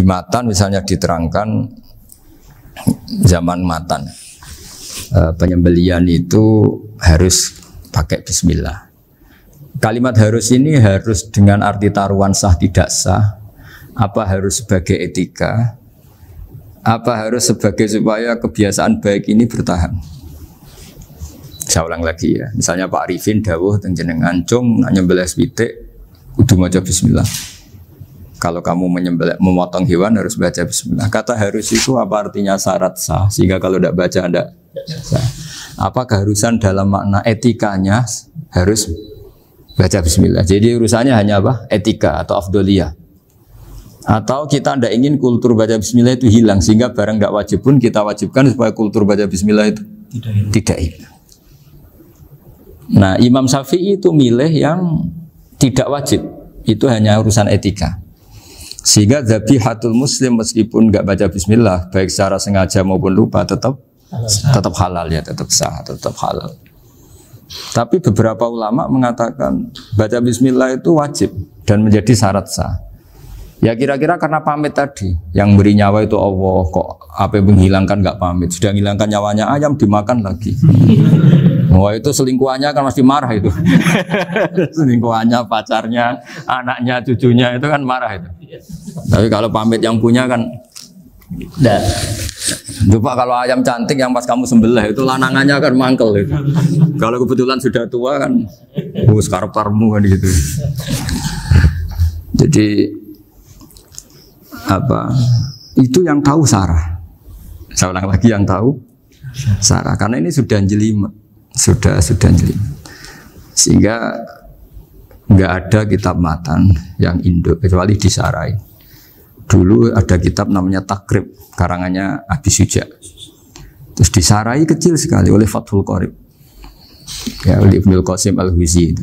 Di Matan misalnya diterangkan zaman Matan penyembelian itu harus pakai bismillah. Kalimat harus ini harus dengan arti taruhan sah tidak sah, apa harus sebagai etika, apa harus sebagai supaya kebiasaan baik ini bertahan. Saya ulang lagi ya, misalnya Pak Arifin dawuh teng jenengan cung nak nyembelih switik kudu maca bismillah. Kalau kamu memotong hewan harus baca bismillah. Kata harus itu apa artinya syarat sah? Sehingga kalau tidak baca tidak sah. Apa keharusan dalam makna etikanya harus baca bismillah. Jadi urusannya hanya apa? Etika atau afdoliyah. Atau kita tidak ingin kultur baca bismillah itu hilang. Sehingga barang tidak wajib pun kita wajibkan supaya kultur baca bismillah itu tidak hilang. Nah Imam Syafi'i itu milih yang tidak wajib. Itu hanya urusan etika. Sehingga dhabihatul muslim meskipun nggak baca bismillah baik secara sengaja maupun lupa tetap halal ya, tetap sah, tetap halal. Tapi beberapa ulama mengatakan baca bismillah itu wajib dan menjadi syarat sah. Ya kira-kira karena pamit tadi, yang beri nyawa itu Allah, kok apa yang menghilangkan nggak pamit, sudah menghilangkan nyawanya ayam dimakan lagi. Wah itu selingkuhannya kan masih marah itu. Selingkuhannya, pacarnya, anaknya, cucunya itu kan marah itu. Tapi kalau pamit yang punya kan enggak. Coba kalau ayam cantik yang pas kamu sembelih itu lanangannya kan mangkel itu. Kalau kebetulan sudah tua kan karep-karepmu kan gitu. Jadi apa? Itu yang tahu Sarah. Saya ulang lagi yang tahu Sarah karena ini sudah jelimet. Sudah jelimet. Sehingga nggak ada kitab matan yang Indo kecuali di Sarai. Dulu ada kitab namanya Takrib, karangannya Abi Suja. Terus di Sarai kecil sekali oleh Fathul Qorib, ya oleh Ibnul Qasim Al-Huzi itu.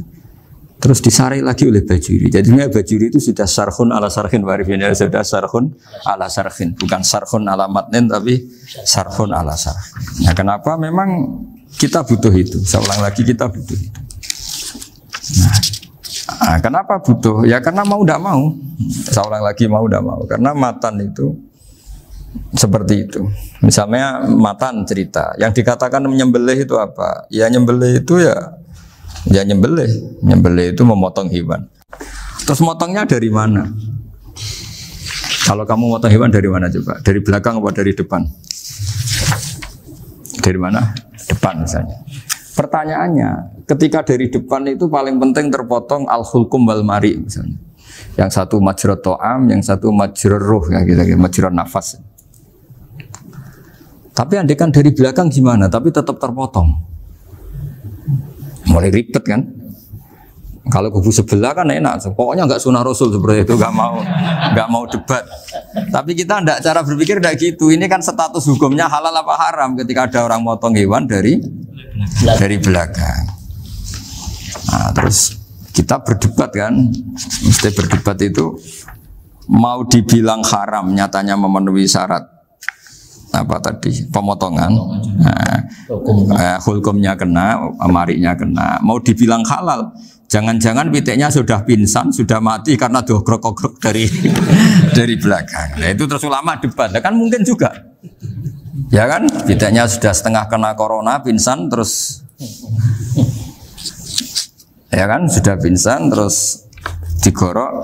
Terus di Sarai lagi oleh Bajuri. Jadi Bajuri itu sudah sarhun ala sarhin warifin, ya, sudah sarhun ala sarhin, bukan sarhun ala matnin tapi sarhun ala sarhin. Nah, kenapa memang kita butuh itu? Saya ulang lagi kita butuh itu. Nah, kenapa butuh? Ya karena mau tidak mau. Saya ulang lagi mau tidak mau. Karena matan itu seperti itu. Misalnya matan cerita. Yang dikatakan menyembelih itu apa? Ya nyembelih itu ya nyembelih. Nyembelih itu memotong hewan. Terus motongnya dari mana? Kalau kamu motong hewan dari mana coba? Dari belakang atau dari depan? Dari mana? Depan misalnya. Pertanyaannya, ketika dari depan itu paling penting terpotong al-hulkum wal mari misalnya. Yang satu majrur to'am, yang satu majrur ruh, ya gitu, majrur nafas. Tapi andai kan dari belakang gimana? Tapi tetap terpotong. Mulai ribet kan? Kalau kubu sebelah kan enak, pokoknya nggak sunah Rasul seperti itu, nggak mau debat. Tapi kita tidak, cara berpikir tidak gitu. Ini kan status hukumnya halal apa haram ketika ada orang motong hewan dari belakang. Nah, terus kita berdebat kan, mesti berdebat itu mau dibilang haram, nyatanya memenuhi syarat apa tadi pemotongan. Nah, hukumnya kena, amarinya kena. Mau dibilang halal, jangan-jangan pitiknya sudah pingsan, sudah mati karena dogrok-ogrok dari belakang. Nah, itu terus ulama debat. Nah, kan mungkin juga. Ya kan, pitiknya sudah setengah kena corona, pingsan terus. Ya kan, sudah pingsan terus digorok.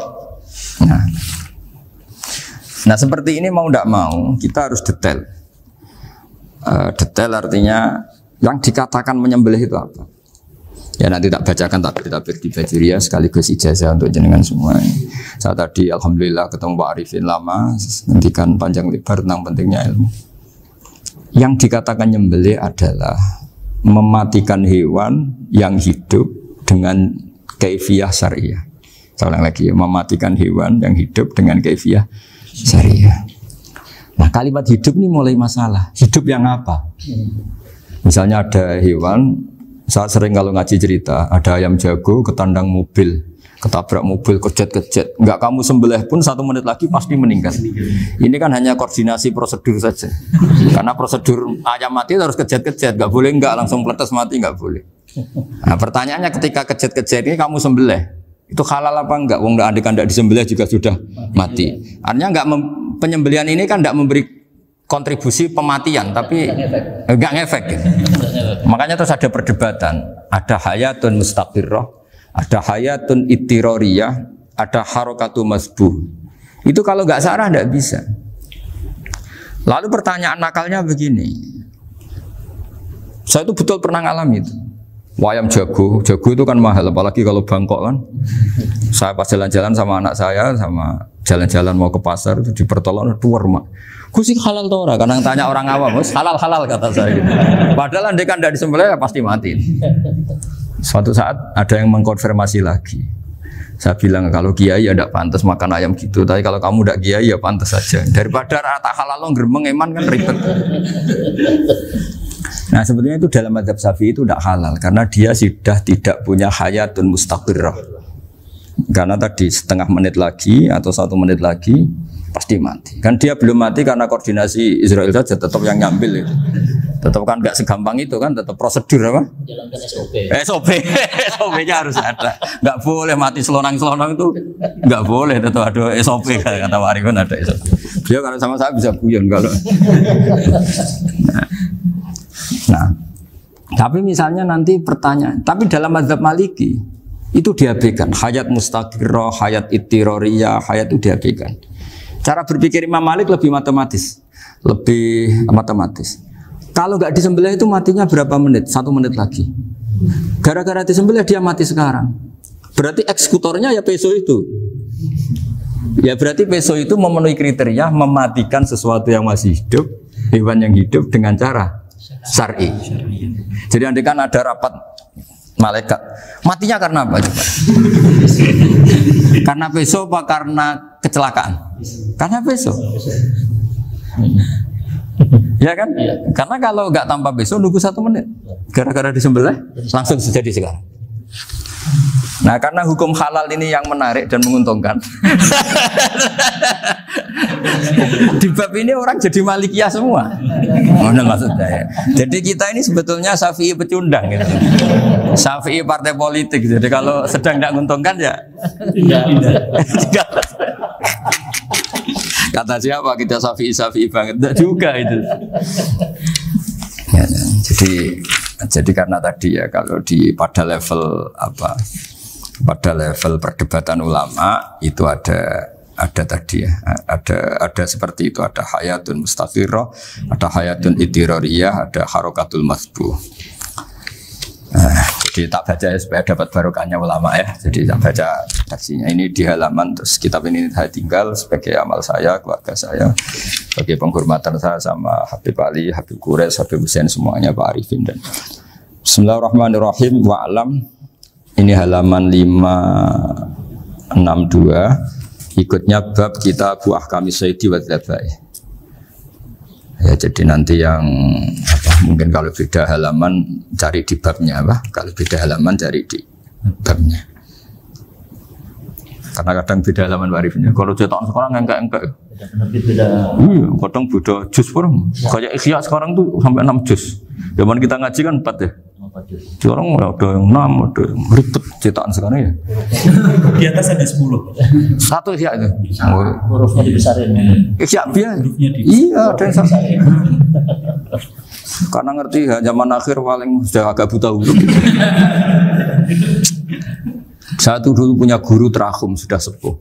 Nah, seperti ini mau tidak mau kita harus detail. Detail artinya yang dikatakan menyembelih itu apa? Ya nanti tak bacakan takbir di Bajuriya sekaligus ijazah untuk jenengan semua. Saya tadi alhamdulillah ketemu Pak Arifin lama, ngendikan panjang lebar tentang pentingnya ilmu. Yang dikatakan nyembelih adalah mematikan hewan yang hidup dengan kaifiyah syariah. Saya ulang lagi, mematikan hewan yang hidup dengan kaifiyah syariah. Nah kalimat hidup ini mulai masalah. Hidup yang apa? Misalnya ada hewan, saya sering kalau ngaji cerita, ada ayam jago ketandang mobil, ketabrak mobil, kejet-kejet. Enggak kamu sembelih pun 1 menit lagi pasti meninggal. Ini kan hanya koordinasi prosedur saja. Karena prosedur ayam mati harus kejet-kejet, enggak boleh enggak langsung peletes mati, enggak boleh. Nah pertanyaannya ketika kejet-kejet ini kamu sembelih, itu halal apa enggak? Wong enggak disembelih juga sudah mati. Artinya enggak penyembelihan ini kan tidak memberi kontribusi pematian, tapi enggak ngefek. Gitu. Makanya terus ada perdebatan. Ada hayatun mustaqirrah, ada hayatun ittiroriyah, ada harokatu masbuh. Itu kalau nggak sarah nggak bisa. Lalu pertanyaan nakalnya begini. Saya itu betul pernah ngalami itu. Wayam jago itu kan mahal, apalagi kalau Bangkok kan. Saya pas jalan-jalan sama anak saya, sama jalan-jalan mau ke pasar itu di pertolongan tuar mak. Kusik halal toh ora, kadang tanya orang awam, halal kata saya. Gitu. Padahal andai kan tidak disembelih ya pasti mati. Suatu saat ada yang mengkonfirmasi lagi. Saya bilang kalau kiai ya tidak pantas makan ayam gitu, tapi kalau kamu tidak kiai ya pantas saja. Daripada rata halal lo geremeng eman kan ribet. Nah sebetulnya itu dalam mazhab Syafi'i itu tidak halal karena dia sudah tidak punya hayatun mustaqirrah. Karena tadi setengah menit lagi atau 1 menit lagi pasti mati. Kan dia belum mati karena koordinasi Israel saja tetap yang ngambil itu. Tetap kan nggak segampang itu kan, tetap prosedur apa? Jalankan SOP. SOP-nya harus ada. Nggak boleh mati selonang-selonang itu nggak boleh, tetap ada SOP kata Pak Arifin ada SOP. Dia kalau sama saya bisa guyon kalau. Nah, tapi misalnya nanti pertanyaan, tapi dalam mazhab Maliki itu diabaikan, hayat mustaqirrah, hayat ittiroriyah, hayat itu diabaikan. Cara berpikir Imam Malik lebih matematis. Kalau nggak disembelih itu matinya berapa menit? 1 menit lagi. Gara-gara disembelih dia mati sekarang. Berarti eksekutornya ya peso itu. Ya berarti peso itu memenuhi kriteria mematikan sesuatu yang masih hidup, hewan yang hidup dengan cara syar'i. Jadi andai kan ada rapat malaikat, matinya karena apa? Karena peso apa karena kecelakaan? Karena peso. Ya kan? Karena kalau nggak tanpa peso nunggu 1 menit, gara-gara disembelih langsung terjadi sekarang. Nah karena hukum halal ini yang menarik dan menguntungkan. Di bab ini orang jadi Malikiyah semua. Mana maksudnya ya? Jadi kita ini sebetulnya Syafi'i pecundang gitu. Syafi'i partai politik. Jadi kalau sedang tidak menguntungkan ya tidak. Kata siapa kita Syafi'i banget? Tidak juga itu. Ya, jadi karena tadi ya kalau pada level apa? Pada level perdebatan ulama itu ada tadi ya, ada seperti itu, ada hayatun mustaqirrah, ada hayatun ittiroriyah, ada harokatul masbuh. Jadi tak baca ya supaya dapat barokahnya ulama ya. Jadi tak baca versinya ini di halaman, terus kitab ini saya tinggal sebagai amal saya, keluarga saya, sebagai penghormatan saya sama Habib Ali, Habib Qures, Habib Hussein semuanya, Pak Arifin dan Bismillahirrahmanirrahim. Wa'alam. Ini halaman 562. Ikutnya bab kita buah kami Sayyidi wa Dzabai. Ya jadi nanti yang mungkin kalau beda halaman cari di babnya kalau beda halaman cari di babnya. Karena kadang beda halaman warifnya. Kalau cetakan sekarang enggak. Beda. Iya, kadang beda juz pun. Kayak Ikhya sekarang tuh sampai 6 juz. Zaman kita ngaji kan 4 ya. Sekarang ada yang 6, ada yang ribet cetakan sekarang ya. Di atas ada 10. Satu Ikhya itu. Hurufnya dibesarin. Ikhya biasa. Iya, ada yang sama. Karena ngerti ya, zaman akhir paling sudah agak buta huruf. Saya tuh dulu punya guru terakhum sudah sepuh.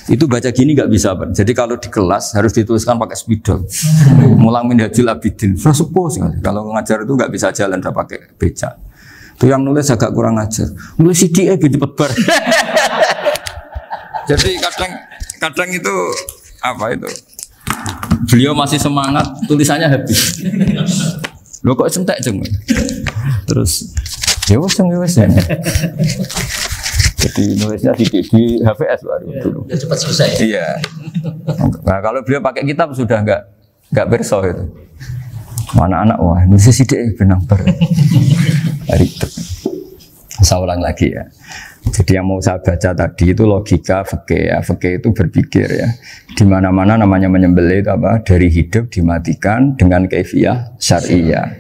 Itu baca gini nggak bisa, Pak. Jadi kalau di kelas harus dituliskan pakai spidol. Mulang Minhajul Abidin. Sudah sepuh sekali. Kalau ngajar itu nggak bisa jalan, udah pakai becak. Itu yang nulis agak kurang ajar. Nulis CDE cepet bar. Jadi kadang itu apa itu? Beliau masih semangat, tulisannya habis. Lo kok sentek cuma. Terus ya wes ya. Jadi nulisnya di HVS baru dulu. Ya cepat selesai. Iya. Nah kalau beliau pakai kitab sudah enggak berso itu. Anak-anak wah nulis sidik benang ber. Ribet. Saya ulang lagi ya. Jadi yang mau saya baca tadi itu logika fikih ya. Fikih itu berpikir ya. Di mana-mana namanya menyembelih itu apa? Dari hidup dimatikan dengan kaifiyah syariah.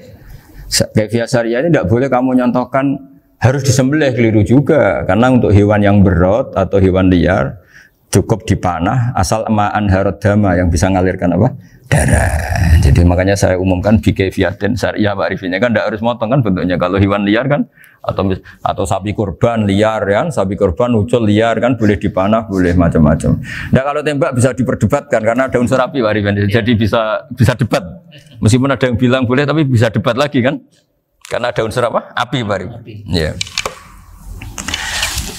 Kaifiyah syariah ini tidak boleh kamu nyontohkan harus disembelih, keliru juga. Karena untuk hewan yang berat atau hewan liar cukup dipanah asal ma'an harodama yang bisa ngalirkan apa? Darah. Jadi makanya saya umumkan bikaifiatin syariah Pak Arifin kan tidak harus motong kan bentuknya. Kalau hewan liar kan atau sapi kurban liar kan, sapi kurban ucul liar kan boleh dipanah, boleh macam-macam. Nah kalau tembak bisa diperdebatkan karena ada unsur api Pak Arifin. Jadi bisa debat. Meskipun ada yang bilang boleh tapi bisa debat lagi kan? Karena ada unsur apa? Api Pak Arifin. Iya.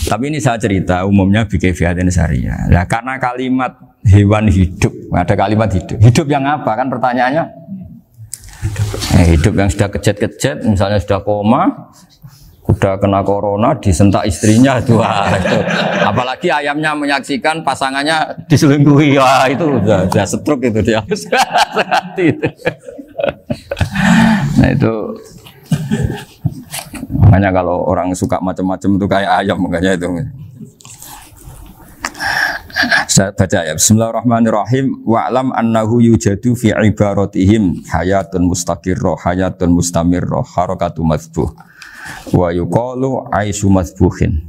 Tapi ini saya cerita umumnya bikaifiatin syariah. Nah, karena kalimat hewan hidup, ada kalimat hidup. Hidup yang apa kan pertanyaannya? Hidup yang sudah kejet-kejet, misalnya sudah koma, udah kena corona, disentak istrinya itu. Apalagi ayamnya menyaksikan pasangannya diselingkuhi, wah itu udah stroke itu dia. Itu. Nah itu. Makanya kalau orang suka macam-macam itu kayak ayam makanya itu. Saya baca ya. Bismillahirrahmanirrahim. Wa'lam annahu yujadu fi ibaratihim hayatun mustaqirrah, hayatun mustamirrah, harakatu madhbuh. Wa yuqalu aisyu madhbuhin.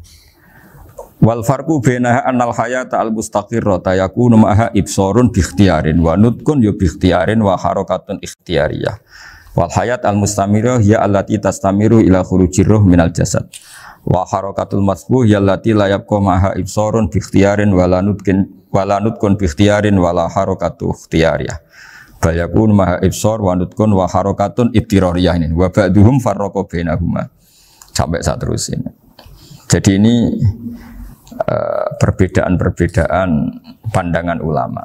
Wal farqu bainaha annal hayata al mustaqirrah yakunu ma'aha ibsarun bi ikhtiyarin wa nutqun yu bi ikhtiyarin wa harakatun ikhtiyariyah. Wal hayat al mustamirah ya allati tastamiru ila khurujir ruh minal jasad. Wa harakatul masbuh ya allati la yabqa maha ibsarun bi ikhtiyarin wala nutqun bi ikhtiyarin wala harakatu ikhtiyariyah. Bal yakun maha ibsar wa nutqun wa harakatun ibtirariyah ini. Wa ba'duhum farraqa bainahuma. Sampai saat terus ini. Jadi ini perbedaan-perbedaan pandangan ulama.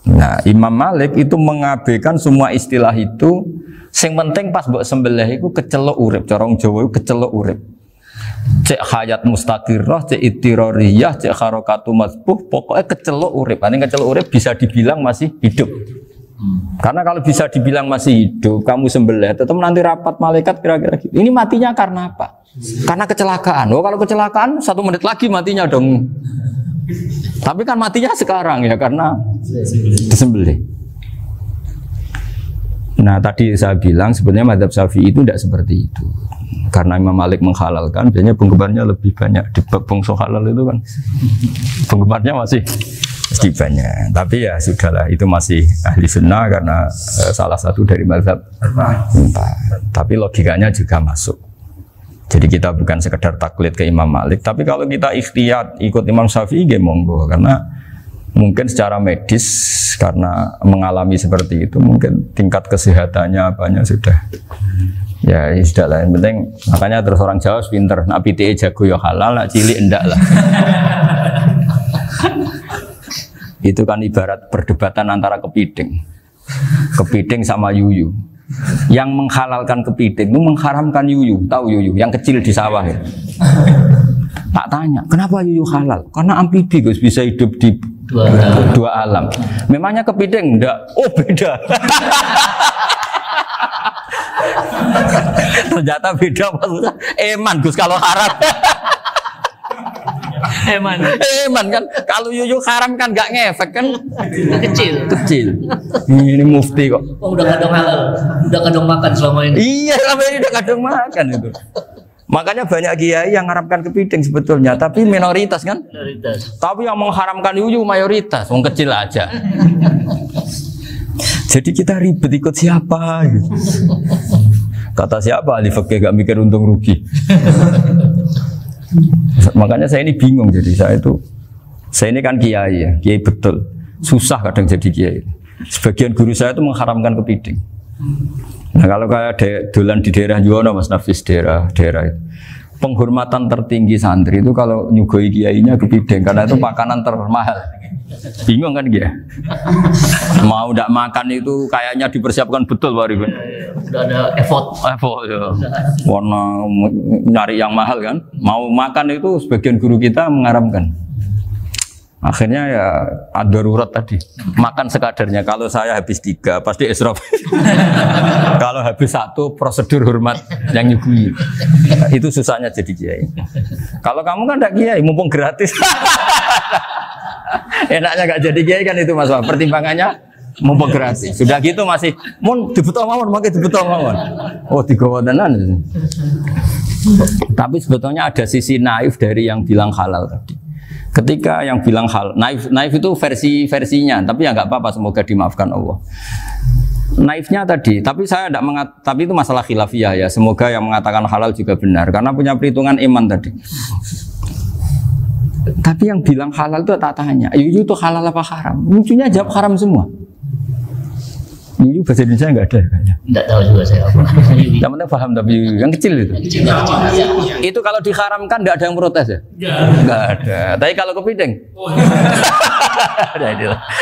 Nah, Imam Malik itu mengabaikan semua istilah itu. Sing penting pas mbok sembelih iku kecelok urip, cara wong Jawa iku kecelok urip. Cek hayat mustaqirrah, cek ittirariyah, cek harakatu mazbuh, pokoknya kecelok urip. Ane kecelok urip bisa dibilang masih hidup. Karena kalau bisa dibilang masih hidup, kamu sembelih tetap nanti rapat malaikat kira-kira gitu. Ini matinya karena apa? Karena kecelakaan. Oh, kalau kecelakaan 1 menit lagi matinya dong. Tapi kan matinya sekarang ya karena disembelih. Nah tadi saya bilang sebenarnya mazhab Syafi'i itu tidak seperti itu. Karena Imam Malik menghalalkan, biasanya penggemarnya lebih banyak. Di bab bongso halal itu kan penggemarnya masih banyak. Tapi ya sudahlah, itu masih ahli sunnah karena salah satu dari mazhab 4. Tapi logikanya juga masuk. Jadi kita bukan sekedar taklid ke Imam Malik, tapi kalau kita ikhtiyat ikut Imam Syafi'i ya monggo, karena mungkin secara medis karena mengalami seperti itu mungkin tingkat kesehatannya apanya sudah ya sudah lah, yang penting makanya terus orang Jawa pinter nak PTE jago ya halal, nak cilik enggak lah. Itu kan ibarat perdebatan antara kepiting sama yuyu. Yang menghalalkan kepiting itu mengharamkan yuyu, tahu yuyu yang kecil di sawah ya. Tak tanya, kenapa yuyu halal? Karena amfibi Gus, bisa hidup di dua alam. Memangnya kepiting enggak? Oh beda. Ternyata beda maksudnya. Eman Gus kalau haram. Eman kan kalau yuyu haram kan enggak ngefek kan. Kecil. Ini mufti kok. Oh, udah kadang halal. Udah kadang makan selama ini. Iya, selama ini udah kadang makan itu. Makanya banyak kiai yang mengharamkan kepiting sebetulnya, tapi minoritas kan? Minoritas. Tapi yang mengharamkan yuyu mayoritas, wong kecil aja. Jadi kita ribet ikut siapa? Gitu. Kata siapa? Ahli fikih gak mikir untung rugi. Makanya saya ini bingung. Jadi saya ini kan kiai ya, kiai betul. Susah kadang jadi kiai. Sebagian guru saya itu mengharamkan kepiting. Nah kalau kayak dolan di daerah Juwono Mas Nafis daerah itu, penghormatan tertinggi santri itu kalau nyugoi kiainya kepiting karena itu makanan termahal. Bingung kan dia? Mau tidak makan itu kayaknya dipersiapkan betul Pak Ribin. Sudah ada effort ya. Warna nyari yang mahal kan. Mau makan itu sebagian guru kita mengharamkan. Akhirnya ya ada darurat tadi. Makan sekadarnya. Kalau saya habis 3 pasti israf. Kalau habis 1 prosedur hormat yang nyugui. Itu susahnya jadi kiai. Kalau kamu kan tidak kiai, mumpung gratis. Enaknya gak jadi kiai kan itu Mas. Pertimbangannya mumpung gratis. Sudah gitu masih mun dibutuh mawon, makai dibutuh mawon. Oh digawa tenan. Tapi sebetulnya ada sisi naif dari yang bilang halal tadi. Ketika yang bilang naif itu versinya, tapi ya nggak apa-apa, semoga dimaafkan Allah. Naifnya tadi, tapi saya tidak tapi itu masalah khilafiyah ya. Semoga yang mengatakan halal juga benar, karena punya perhitungan iman tadi. Tapi yang bilang halal itu tak tanya, itu halal apa haram? Lucunya jawab haram semua. Yuyu bahasa Indonesia nggak ada kayaknya. Nggak tahu juga saya apa. Yang penting paham tapi yang kecil itu. Itu kalau diharamkan nggak ada yang protes ya? Nggak ada. Tapi kalau kepiting?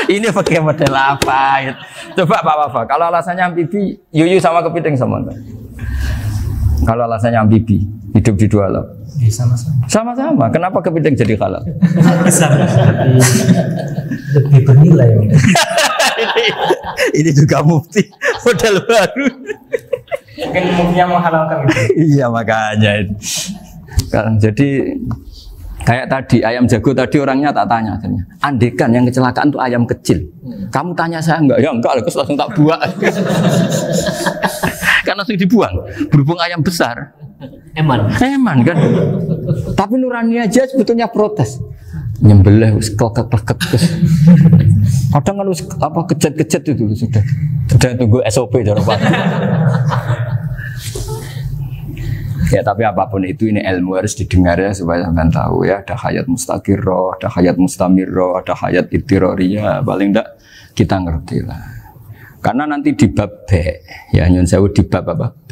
Ini pakai model apa? Coba Pak Wafa. Kalau alasannya amfibi, Yuyu sama kepiting sama enggak? Kalau alasannya amfibi, hidup di dua alam. Sama-sama. Sama-sama. Kenapa kepiting jadi halal? Lebih bernilai. Ini juga mufti model baru. Mungkin muftinya menghalalkan itu. Iya makanya. Kan jadi kayak tadi ayam jago tadi orangnya tak tanya akhirnya. Andekan yang kecelakaan itu ayam kecil. Kamu tanya saya enggak? Ya enggak, aku langsung tak buang. Kan langsung dibuang. Berhubung ayam besar. Eman kan. Tapi nurani aja sebetulnya protes. Nyembelih klekek. Kadang kan apa kejet itu sudah tunggu SOP jawaban. Ya tapi apapun itu ini ilmu harus didengar ya supaya sampean tahu ya, ada hayat mustaqirroh, ada hayat mustamirroh, ada hayat ittiroriyah, paling enggak kita ngerti lah. Karena nanti di bab B ya nyun sewu di bab apa? B.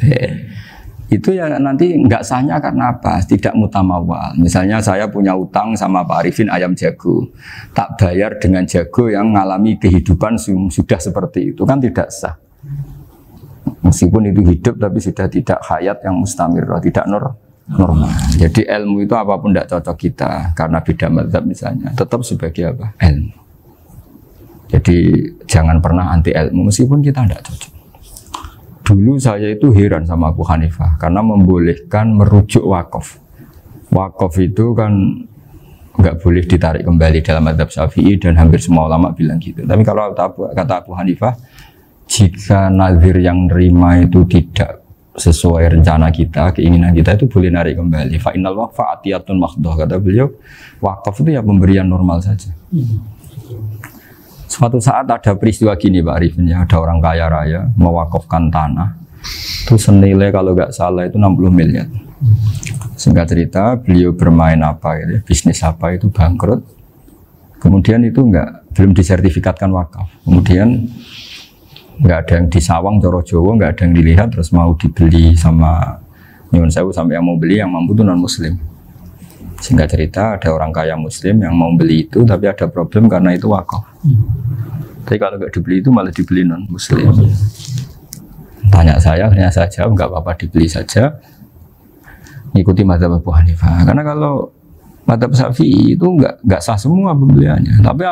Itu ya nanti nggak sahnya karena apa? Tidak mutamawal. Misalnya saya punya utang sama Pak Arifin ayam jago, tak bayar dengan jago yang mengalami kehidupan sudah seperti itu kan tidak sah. Meskipun itu hidup tapi sudah tidak hayat yang mustamirah, tidak normal. Jadi ilmu itu apapun tidak cocok kita karena beda mazhab misalnya, tetap sebagai apa? Ilmu. Jadi jangan pernah anti ilmu meskipun kita tidak cocok. Dulu saya itu heran sama Abu Hanifah karena membolehkan merujuk wakaf. Wakaf itu kan nggak boleh ditarik kembali dalam mazhab Syafi'i dan hampir semua ulama bilang gitu. Tapi kalau kata Abu Hanifah, jika nazir yang nerima itu tidak sesuai rencana kita, keinginan kita itu boleh narik kembali. Fa innal waqfa atiyatun makhdoh, kata beliau, wakaf itu ya pemberian normal saja. Suatu saat ada peristiwa gini Pak Arifin ya, ada orang kaya raya mewakafkan tanah itu senilai kalau nggak salah itu 60 miliar. Singkat cerita beliau bermain apa gitu, bisnis apa itu bangkrut. Kemudian itu belum disertifikatkan wakaf. Kemudian nggak ada yang disawang coro Jawa, nggak ada yang dilihat, terus mau dibeli sama nyuwun sewu sampai yang mau beli yang mampu itu non muslim. Singkat cerita ada orang kaya muslim yang mau beli itu tapi ada problem karena itu wakaf. Tapi kalau nggak dibeli itu malah dibeli non muslim. Tanya saya, akhirnya saya jawab nggak apa-apa dibeli saja. Ikuti mazhab Abu Hanifah. Karena kalau mazhab Syafi'i itu nggak sah semua pembeliannya. Tapi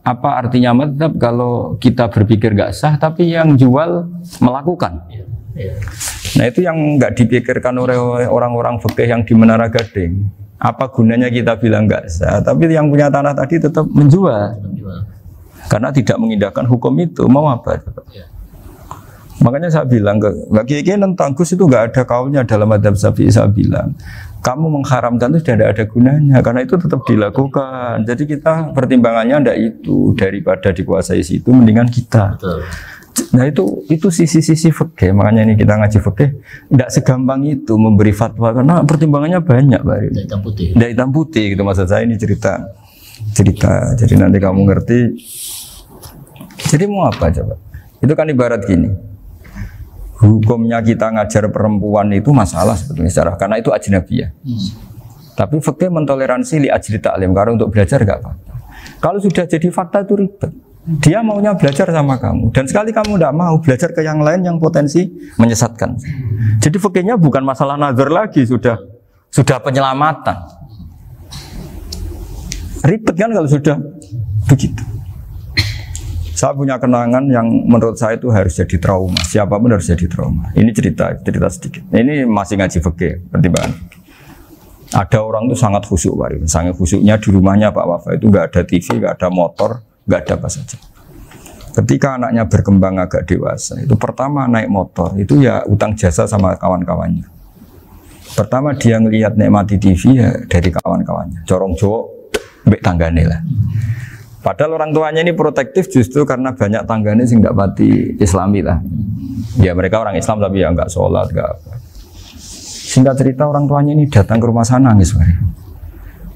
apa artinya mazhab kalau kita berpikir nggak sah tapi yang jual melakukan? Nah itu yang nggak dipikirkan oleh orang-orang fikih yang di Menara Gading. Apa gunanya kita bilang nggak sah, tapi yang punya tanah tadi tetap menjual. Karena tidak mengindahkan hukum itu, mau apa? Makanya saya bilang ke Kiai tentang Gus itu nggak ada kaulnya dalam mazhab Syafi'i. Saya bilang, kamu mengharamkan itu sudah tidak ada gunanya, karena itu tetap dilakukan. Jadi kita pertimbangannya ndak itu, daripada dikuasai situ, mendingan kita. Betul. Nah itu sisi-sisi fikih, makanya ini kita ngaji fikih tidak segampang itu memberi fatwa karena pertimbangannya banyak, Pak. Tidak hitam putih gitu maksud saya, ini cerita. Jadi nanti kamu ngerti. Jadi mau apa coba? Itu kan ibarat gini. Hukumnya kita ngajar perempuan itu masalah sebetulnya secara karena itu ajnabiyah. Tapi fikih mentoleransi li ajli ta'lim karena untuk belajar enggak apa-apa. Kalau sudah jadi fakta itu ribet. Dia maunya belajar sama kamu dan sekali kamu tidak mau belajar ke yang lain yang potensi menyesatkan. Jadi fikihnya bukan masalah nazar lagi, sudah penyelamatan. Ribet kan kalau sudah begitu. Saya punya kenangan yang menurut saya itu harus jadi trauma. Siapapun harus jadi trauma. Ini cerita sedikit. Ini masih ngaji fikih pertimbangan. Ada orang tuh sangat khusyuk, Pak. Sangat khusyuknya di rumahnya Pak Wafa itu nggak ada TV, nggak ada motor, nggak ada apa saja. Ketika anaknya berkembang agak dewasa, itu pertama naik motor, itu ya utang jasa sama kawan-kawannya. Pertama dia ngelihat nikmati TV ya dari kawan-kawannya. Corong Jawa, mbek tanggane lah. Padahal orang tuanya ini protektif justru karena banyak tanggane sing nggak pati Islami lah. Ya mereka orang Islam tapi ya nggak sholat, nggak apa. Singkat cerita orang tuanya ini datang ke rumah sana nangis.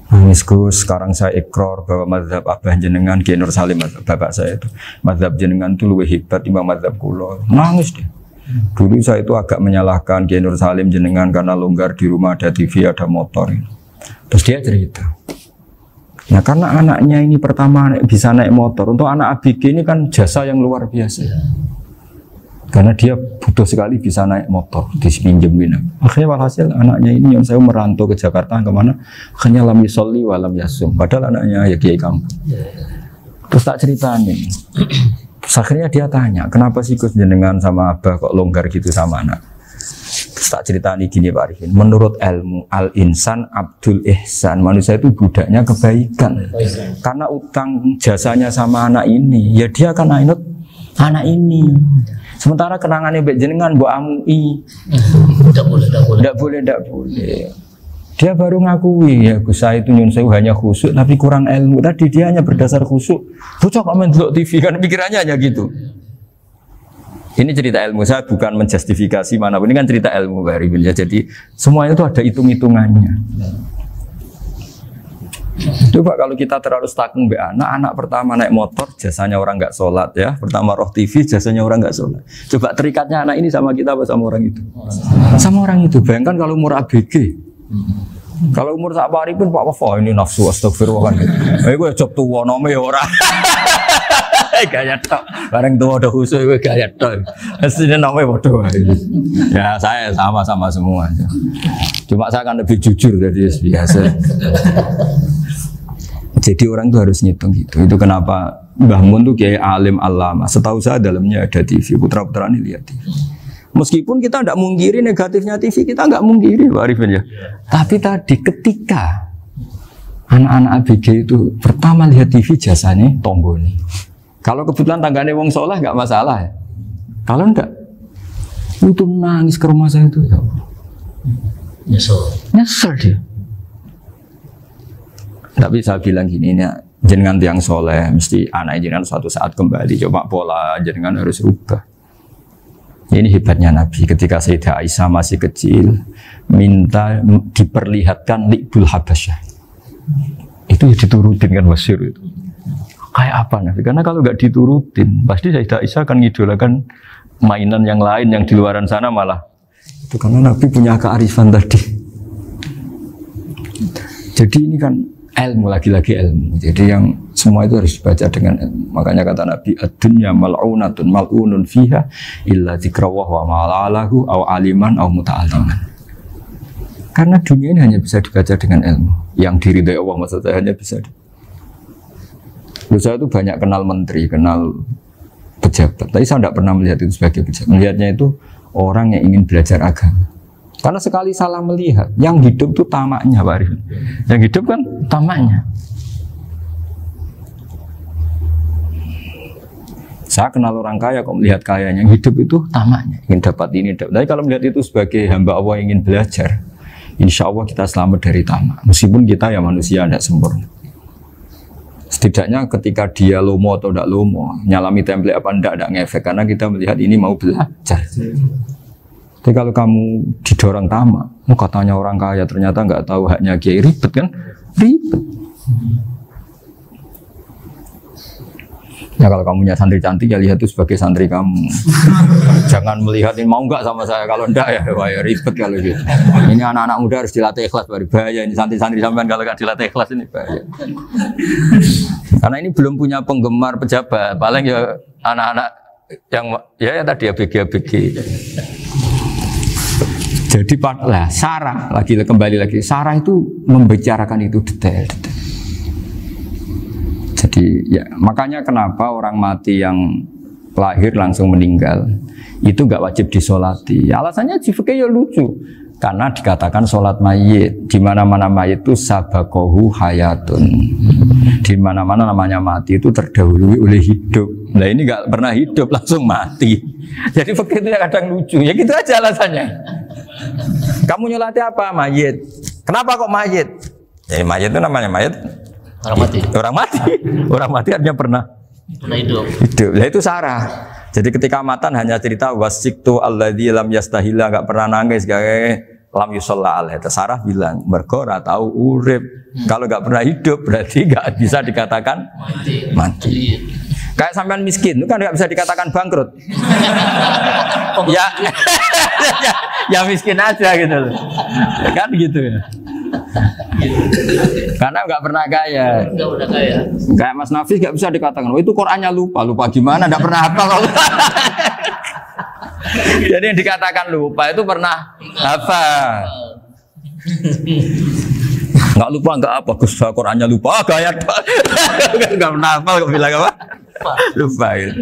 Nangis Gus, sekarang saya ikrar bahwa mazhab Abah jenengan Kiai Nur Salim, bapak saya itu mazhab jenengan itu lebih hebat timbang mazhab kula. Nangis dia. Dulu saya itu agak menyalahkan Kiai Nur Salim jenengan karena longgar di rumah ada TV, ada motor. Terus dia cerita. Nah karena anaknya ini pertama bisa naik motor, untuk anak ABG ini kan jasa yang luar biasa. Karena dia butuh sekali bisa naik motor, dipinjemin. Akhirnya walhasil anaknya ini yang saya merantau ke Jakarta kemana, akhirnya lam yusolli wa lam yasum. Padahal anaknya ya kiai kampung. Terus tak ceritanya. Terus akhirnya dia tanya, kenapa sih Gus jenengan sama Abah kok longgar gitu sama anak? Terus tak ceritanya gini Pak Arifin, menurut ilmu al-insan abdul ihsan, manusia itu budaknya kebaikan. Karena utang jasanya sama anak ini, ya dia akan ainut anak ini. Sementara kenangannya mbek jenengan mbok amui. Tidak boleh. Dia baru ngakui ya Gus saya itu nyun sewu hanya khusyuk tapi kurang ilmu. Tadi dia hanya berdasar khusyuk. Bocah kok main delok TV kan pikirannya hanya gitu. Ini cerita ilmu, saya bukan menjustifikasi manapun. Ini kan cerita ilmu Pak Arifin ya. Jadi semuanya itu ada hitung-hitungannya. Coba kalau kita terlalu stakung be anak pertama naik motor jasanya orang nggak sholat ya, pertama roh TV jasanya orang nggak sholat. Coba terikatnya anak ini sama kita apa sama orang itu? Sama orang itu. Bayangkan kalau umur ABG, kalau umur sak hari pun Pak Wafa ini nafsu astagfirullah kan. Gue job tua nome orang. Gaya tok, bareng tua udah khusus gue gaya tok. Aslinya namanya bodoh. Ya saya sama semua. Cuma saya akan lebih jujur dari biasa. Jadi orang itu harus ngitung gitu. Itu kenapa Mbah Mun tuh kayak alim alama. Setahu saya dalamnya ada TV. Putra-putra ini lihat TV. Meskipun kita tidak mungkiri negatifnya TV, kita nggak mungkiri Pak Arifin ya. Tapi tadi ketika anak-anak ABG itu pertama lihat TV jasanya tonggo nih. Kalau kebetulan tanggane wong soleh nggak masalah ya. Kalau enggak, itu nangis ke rumah saya itu ya. Nyesel dia. Tapi saya bilang gini, ini jenengan tiang soleh, mesti anak jenengan suatu saat kembali. Coba pola jenengan harus rubah. Ini hebatnya Nabi. Ketika Sayyidah Aisyah masih kecil, minta diperlihatkan Li'bul Habasyah. Itu ya diturutin kan Wasyir itu. Kayak apa Nabi? Karena kalau nggak diturutin, pasti Sayyidah Aisyah akan ngidolakan mainan yang lain yang di luaran sana malah. Itu karena Nabi punya kearifan tadi. Jadi ini kan ilmu, lagi-lagi ilmu. Jadi yang semua itu harus dibaca dengan ilmu. Makanya kata Nabi, ad-dunya mal'unatun mal'unun fiha illa dzikrawah wa ma'alahu aw aliman aw muta'aliman. Karena dunia ini hanya bisa dibaca dengan ilmu. Yang diridai Allah maksudnya hanya bisa. Saya itu banyak kenal menteri, kenal pejabat. Tapi saya tidak pernah melihat itu sebagai pejabat. Melihatnya itu orang yang ingin belajar agama. Karena sekali salah melihat, yang hidup itu tamaknya Pak Arifin. Yang hidup kan tamaknya. Saya kenal orang kaya kok melihat kayanya, yang hidup itu tamaknya, ingin dapat ini. Tapi kalau melihat itu sebagai hamba Allah yang ingin belajar, insya Allah kita selamat dari tamak. Meskipun kita ya manusia tidak sempurna. Setidaknya ketika dia lomo atau tidak lomo, nyalami template apa tidak ngefek, karena kita melihat ini mau belajar. Tapi kalau kamu didorong tamak, katanya orang kaya ternyata nggak tahu haknya kiai, ribet kan? Ribet. Ya kalau kamu punya santri cantik ya lihat itu sebagai santri kamu. Jangan melihat ini mau nggak sama saya, kalau enggak ya wah ya ribet kalau gitu. Ini anak-anak muda harus dilatih ikhlas, baru bahaya ini santri-santri sampean kalau nggak dilatih ikhlas ini bahaya. Karena ini belum punya penggemar pejabat, paling ya anak-anak yang ya tadi ABG. Jadi lah Sarah kembali lagi Sarah itu membicarakan itu detail. Jadi ya makanya kenapa orang mati yang lahir langsung meninggal itu nggak wajib disolati. Alasannya jifke ya lucu karena dikatakan sholat mayit di mana-mana mayit itu sabakohu hayatun. Di mana-mana namanya mati itu terdahului oleh hidup. Nah ini nggak pernah hidup langsung mati. Jadi begitu ya kadang lucu ya gitu aja alasannya. Kamu nyolati apa? Mayit. Kenapa kok mayit? Ya mayit itu namanya mayit Orang mati. Orang mati artinya pernah hidup. Nah itu sarah. Jadi ketika matan hanya cerita wasiktu alladzi lam yastahila, enggak pernah nangis, kayak lam yusalla alaihi. Sarah bilang mergo ora tahu urip. Kalau enggak pernah hidup berarti enggak bisa dikatakan mati. Kayak sampean miskin itu kan enggak bisa dikatakan bangkrut. ya, ya miskin aja gitu loh. Kan gitu ya. Karena nggak pernah kaya. Kayak Mas Nafis nggak bisa dikatakan, oh itu Qurannya lupa gimana? Nggak pernah hafal. Jadi yang dikatakan lupa itu pernah hafal. Nggak lupa nggak apa, Gus Qurannya lupa, gaya nggak pernah hafal, kok bilang apa? Lupa gitu.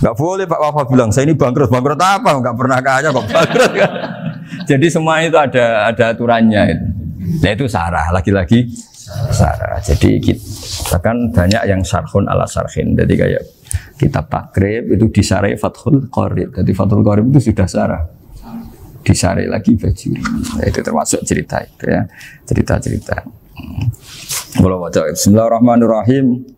Nggak boleh Pak Wafa bilang saya ini bangkrut apa? Nggak pernah kaya kok bangkrut kan? Jadi semua itu ada aturannya itu. Nah itu sarah, lagi-lagi sarah. Jadi kita kan banyak yang syarhun ala syarhin. Jadi kayak kitab takrib itu disarai Fathul Qorib. Jadi Fathul Qorib itu sudah sarah. Disarai lagi Bajuri. Nah, itu termasuk cerita itu ya. Cerita-cerita. Bismillahirrahmanirrahim.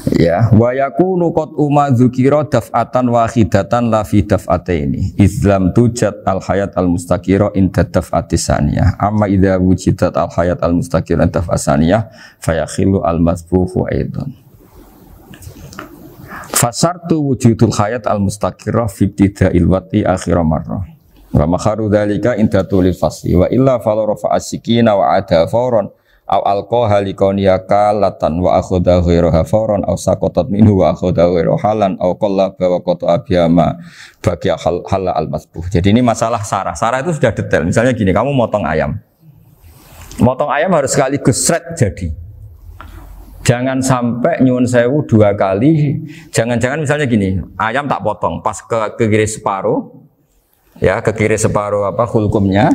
Ya, wa yakunu qad umma dzukira daf'atan wahidatan la fi daf'ataini. Islam tujad al hayat al mustaqira inda daf'ati saniyah. Amma idza wujidat al hayat al mustaqira daf'at saniyah fayakhilu al masbuhu aidan. Fasartu wujudul hayat al mustaqira fi ibtida'il wati akhir marrah. Wa makharu dzalika inda tulil fasli wa illa fala rafa'a sikina wa ada fawran aw alqaha liqauniyaka latan wa akhadha ghairaha fawran aw saqatat minhu wa akhadha ghairu halan aw qallaba wa qata abiyama bagi hal al masbuh. Jadi ini masalah sarah. Sarah itu sudah detail. Misalnya gini, kamu motong ayam. Motong ayam harus sekaligus shred jadi. Jangan sampai nyuwun sewu 2 kali. Jangan-jangan misalnya gini, ayam tak potong pas ke kiri separuh. Ya, ke kiri separuh apa hulkumnya.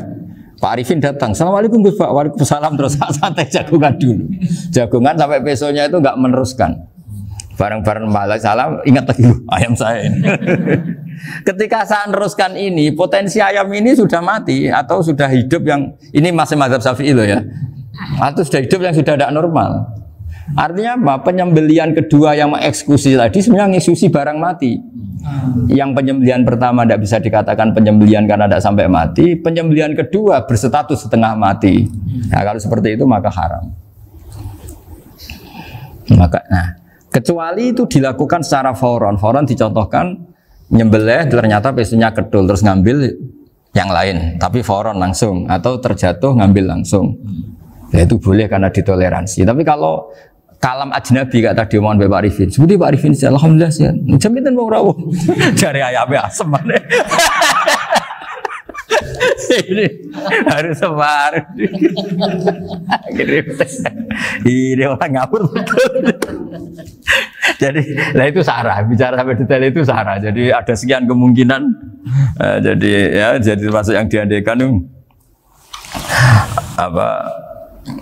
Pak Arifin datang, assalamualaikum Gus Pak, waalaikumsalam, terus santai jagungan dulu. Jagungan sampai besoknya itu nggak meneruskan. Bareng-bareng malah salam, ingat lagi ayam saya ini. Ketika saya meneruskan ini, potensi ayam ini sudah mati atau sudah hidup yang ini masih mazhab Syafi'i loh ya. Atau sudah hidup yang sudah tidak normal. Artinya apa? Penyembelian kedua yang mengeksekusi tadi sebenarnya mengeksekusi barang mati. Yang penyembelian pertama tidak bisa dikatakan penyembelian karena tidak sampai mati. Penyembelian kedua berstatus setengah mati. Nah, kalau seperti itu maka haram. Kecuali itu dilakukan secara fauron. Fauron dicontohkan nyembelih ternyata pesunya kedul terus ngambil yang lain. Tapi fauron langsung atau terjatuh ngambil langsung. Ya itu boleh karena ditoleransi. Tapi kalau kalam ajnabi kata tadi omongan Pak Arifin, seperti Pak Arifin sih, alhamdulillah sih, jaminan mau rawuh dari ayamnya asem mana? Ini harus sebar. Ini orang ngapur betul. Jadi, lah itu sarah. Bicara sampai detail itu sarah. Jadi ada sekian kemungkinan. Jadi termasuk yang diandaikan apa?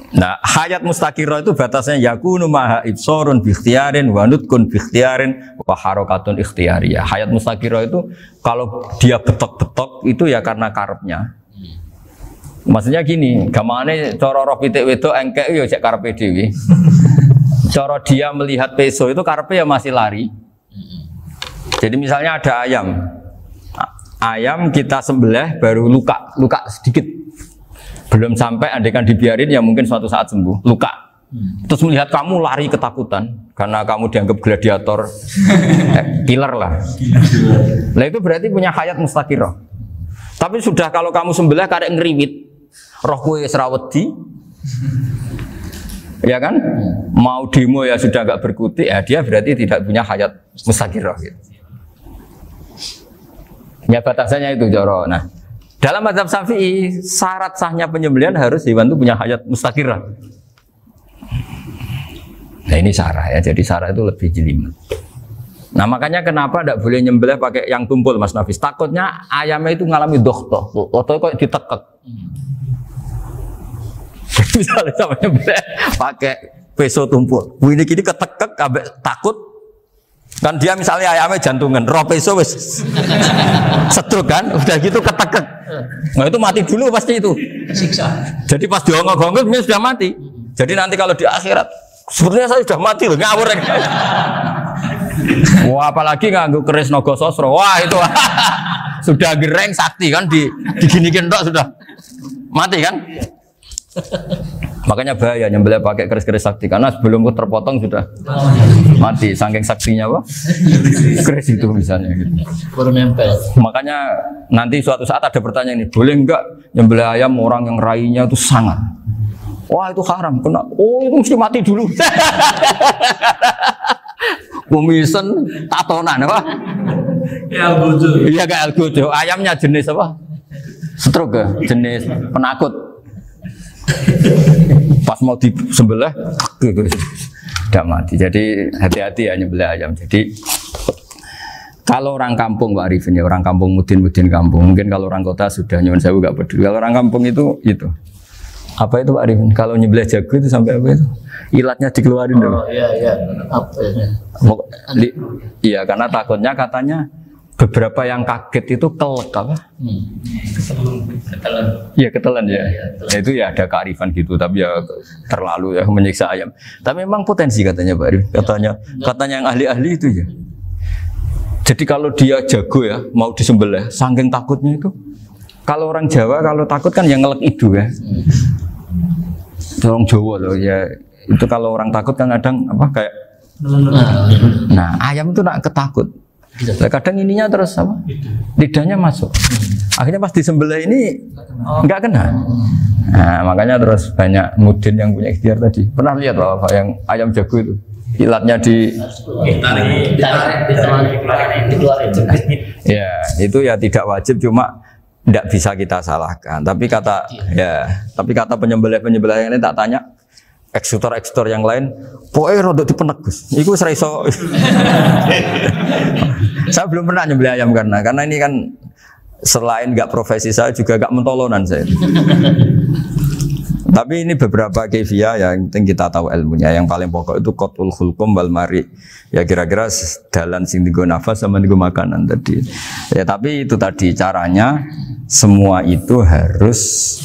Nah, hayat mustaqirah itu batasnya yakunu maha ibsorun bi ikhtiarin wa nutkun bi ikhtiarin wa harakatun ikhtiyariyah. Hayat mustaqirah itu kalau dia betok-betok itu ya karena karepnya. Maksudnya gini, gamane cara roh pitik wedok engkek ya cek karepe dhewe. Cara dia melihat peso itu karepe ya masih lari. Jadi misalnya ada ayam. Ayam kita sembelih baru luka sedikit. Belum sampai andaikan dibiarin ya mungkin suatu saat sembuh, luka. Terus melihat kamu lari ketakutan karena kamu dianggap gladiator, killer lah. Nah itu berarti punya hayat mustaqirah. Tapi sudah kalau kamu sembelih karek ngeriwit, roh kue serawedi, ya kan? Mau demo ya sudah agak berkutik, ya dia berarti tidak punya hayat mustaqirah. Gitu. Ya batasannya itu Joro. Nah. Dalam mazhab Syafi'i, syarat sahnya penyembelihan harus hewan itu punya hayat mustaqirah. Nah ini sarah ya, jadi sarah itu lebih jelimet. Nah makanya kenapa tidak boleh nyembelih pakai yang tumpul Mas Nafis? Takutnya ayamnya itu ngalami dohtoh, atau kok ditekek. Misalnya sama nyembelih pakai peso tumpul, ini kini ketekek, takut. Kan dia misalnya ayamnya jantungan, roh peso wis setruk kan, udah gitu ketekek. Nah itu mati dulu pasti itu. Siksa. Jadi pas diongok-ongok dia sudah mati. Jadi nanti kalau di akhirat, sebetulnya saya sudah mati loh, ngawur. Wah, apalagi nganggo keris naga sosro. Wah, itu sudah gereng sakti kan diginikin tok sudah mati kan? Makanya bahaya nyembelih pakai keris-keris sakti karena sebelum terpotong sudah mati saking saktinya apa? Keris itu misalnya gitu. Baru nempel. Makanya nanti suatu saat ada pertanyaan ini, boleh enggak nyembelih ayam orang yang rainya itu sangat? Wah, itu haram. Kena. Oh, itu mesti mati dulu. Kumisen tatonan apa? Ya bodoh. Iya kayak algojo. Ayamnya jenis apa? Stroke ya? Jenis penakut. Pas mau disembelih, tidak mati. Jadi hati-hati ya nyembelih ayam. Jadi kalau orang kampung Pak Arifin ya, orang kampung mudin kampung. Mungkin kalau orang kota sudah nyuwun sewu gak peduli. Kalau orang kampung itu apa itu Pak Arifin? Kalau nyembelih jago itu sampai apa itu? Ilatnya dikeluarin dulu. Oh iya. Apa ya? Iya karena takutnya katanya beberapa yang kaget itu kelek apa? Ketelan. Iya ketelan ya. Itu ya ada kearifan gitu tapi ya terlalu ya menyiksa ayam. Tapi memang potensi katanya Pak Arif. Katanya yang ahli-ahli itu ya. Jadi kalau dia jago ya mau disembelih, saking takutnya itu. Kalau orang Jawa kalau takut kan yang ngelek itu ya. Orang Jawa loh ya. Itu kalau orang takut kan kadang apa kayak nah ayam itu nak ketakut. Kadang ininya terus apa? Lidahnya masuk. Akhirnya pas disembelih ini nggak kena. Nah, makanya terus banyak mudin yang punya ikhtiar tadi. Pernah lihat Bapak yang ayam jago itu? Ilatnya dikeluarin. Ya, itu ya tidak wajib cuma tidak bisa kita salahkan. Tapi kata penyembelih yang ini tak tanya eksekutor yang lain, pokoknya rodok dipenegus. Iku seraiso. Saya belum pernah nyembelih ayam karena ini kan selain nggak profesi saya juga nggak mentolonan saya. Tapi ini beberapa kefiah yang penting kita tahu ilmunya. Yang paling pokok itu qatul khulqum wal mari. Ya kira-kira dalan sing digo nafas sama digo makanan tadi. Ya tapi itu tadi caranya semua itu harus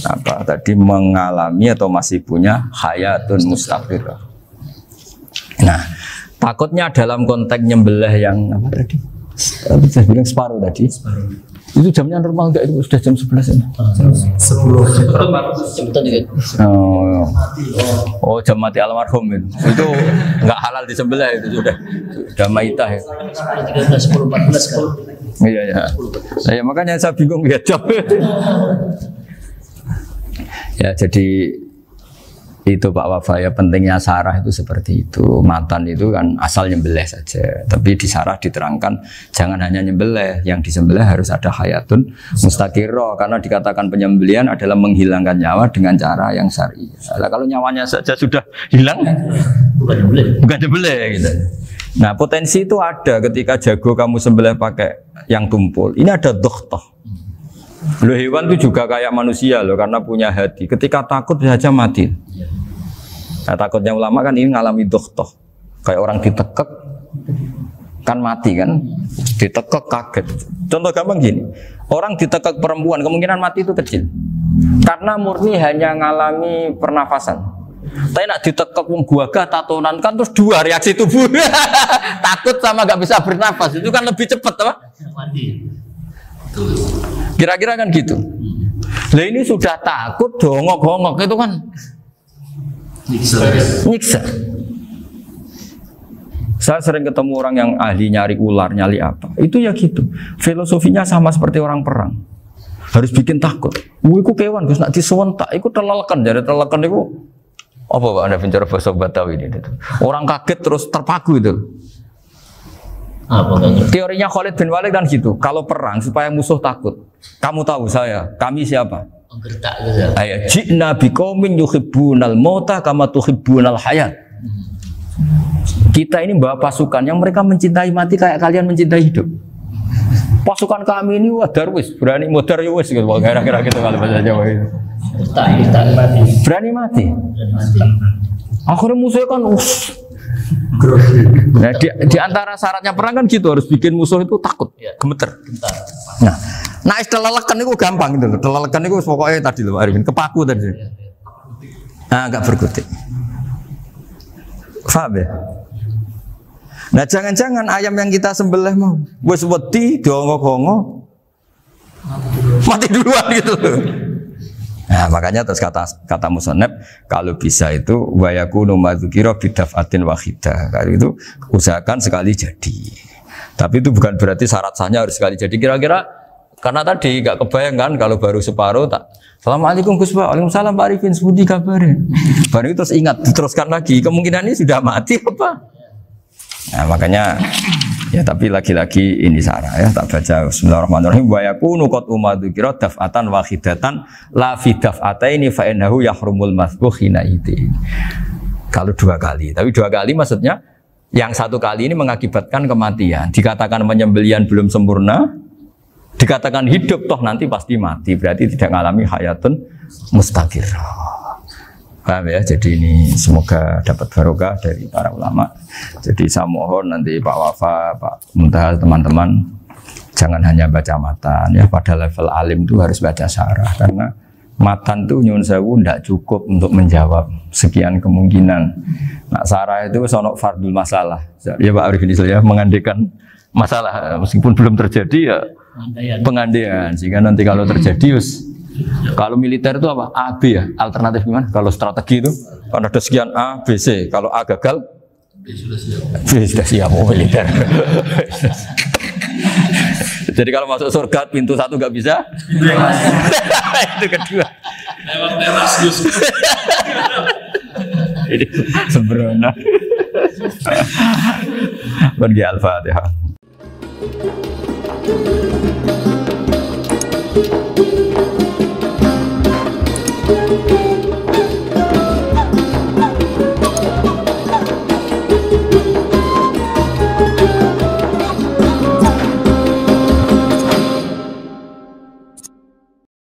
mengalami atau masih punya hayatun mustaqirah. Nah, takutnya dalam konteks nyembelih yang apa tadi? Saya bilang separuh tadi. Itu jamnya normal enggak itu sudah jam 11 ini? 10. Oh, jam mati almarhum itu. Itu enggak halal disembelih itu sudah maitah ya. 13, 10, 14 kan. Iya. Ya makanya saya bingung lihat jam. Ya jadi itu Pak Wafa ya pentingnya sarah itu seperti itu. Matan itu kan asal nyembelih saja. Tapi di sarah diterangkan jangan hanya nyembelih, yang disembelih harus ada hayatun mustaqirah karena dikatakan penyembelihan adalah menghilangkan nyawa dengan cara yang syar'i. Nah, kalau nyawanya saja sudah hilang bukan nyembelih gitu. Nah, potensi itu ada ketika jago kamu sembelih pakai yang tumpul. Ini ada dokhtoh. Loh, hewan itu juga kayak manusia loh karena punya hati. Ketika takut saja mati. Nah, takutnya ulama kan ini ngalami dokhtoh. Kayak orang ditekek kan mati kan. Ditekek kaget. Contoh gampang gini. Orang ditekek perempuan kemungkinan mati itu kecil. Karena murni hanya ngalami pernafasan. Tapi nak ditekek gua tatonan kan terus dua reaksi tubuh. Takut sama gak bisa bernafas. Itu kan lebih cepat apa? Mati. Kira-kira kan gitu. Lah ini sudah takut dongok-hongok itu kan nyiksa. Saya sering ketemu orang yang ahli nyari ular, nyari apa. Itu ya gitu. Filosofinya sama seperti orang perang. Harus bikin takut. Iku kewan Gus nak disewentak, iku telelekan, jadi telelekan iku apa Pak Anda bicara bahasa Batawi ini? Orang kaget terus terpaku itu. Teorinya Khalid bin Walid kan gitu. Kalau perang supaya musuh takut. Kamu tahu saya, kami siapa? Gertak gitu. Ayat ji'na biqaumin yuhibbunal mauta kama tuhibbunal hayat. Kita ini bawa pasukan yang mereka mencintai mati kayak kalian mencintai hidup. Pasukan kami ini wah darwis, berani modar ya wis gitu. Kira-kira gitu kalau bahasa Jawa itu. Gertak mati. Berani mati. Akhirnya musuhnya kan nah, di antara syaratnya perang kan gitu harus bikin musuh itu takut, gemeter. Nah telelekan itu gampang gitu loh. Telelekan itu pokoknya tadi loh Arifin, kepaku tadi. Nah, agak berkutik. Paham ya? Nah jangan-jangan ayam yang kita sembelih mau wis wedi dongok-dongok mati duluan gitu. Nah makanya terus kata musannaf kalau bisa itu wa yakunu madzukira bidafatin wahidah. Kalau itu usahakan sekali jadi. Tapi itu bukan berarti syarat sahnya harus sekali jadi. Kira-kira karena tadi gak kebayang kan kalau baru separuh tak Assalamualaikum Gus Pak, waalaikumsalam Pak Arifin, sebuti kabarnya. Baru itu terus ingat, diteruskan lagi. Kemungkinan ini sudah mati apa? Nah makanya ya tapi lagi-lagi ini sarah ya tak baca Bismillahirrahmanirrahim wa yakunu qad umadzukira daf'atan wahidatan la fi daf'ataini fa innahu yahrumul masbuh hina itu. Kalau 2 kali, tapi 2 kali maksudnya yang 1 kali ini mengakibatkan kematian. Dikatakan penyembelian belum sempurna, dikatakan hidup toh nanti pasti mati, berarti tidak mengalami hayatun mustaqirrah. Paham ya? Jadi ini semoga dapat barokah dari para ulama. Jadi saya mohon nanti Pak Wafa, Pak Muntaha, teman-teman jangan hanya baca matan ya. Pada level alim itu harus baca syarah karena matan itu nyun sewu tidak cukup untuk menjawab sekian kemungkinan. Nah syarah itu sono fardul masalah. Ya Pak Arifin ya mengandaikan masalah meskipun belum terjadi ya pengandaian sehingga nanti kalau terjadi kalau militer itu apa? A, B ya? Alternatif gimana? Kalau strategi itu kan ada sekian A, B, C. Kalau A gagal, B sudah siap militer. Jadi kalau masuk surga pintu 1 nggak bisa, itu kedua. Lewat teras Gus. Ini sembrono. Bagi Al-Fatihah.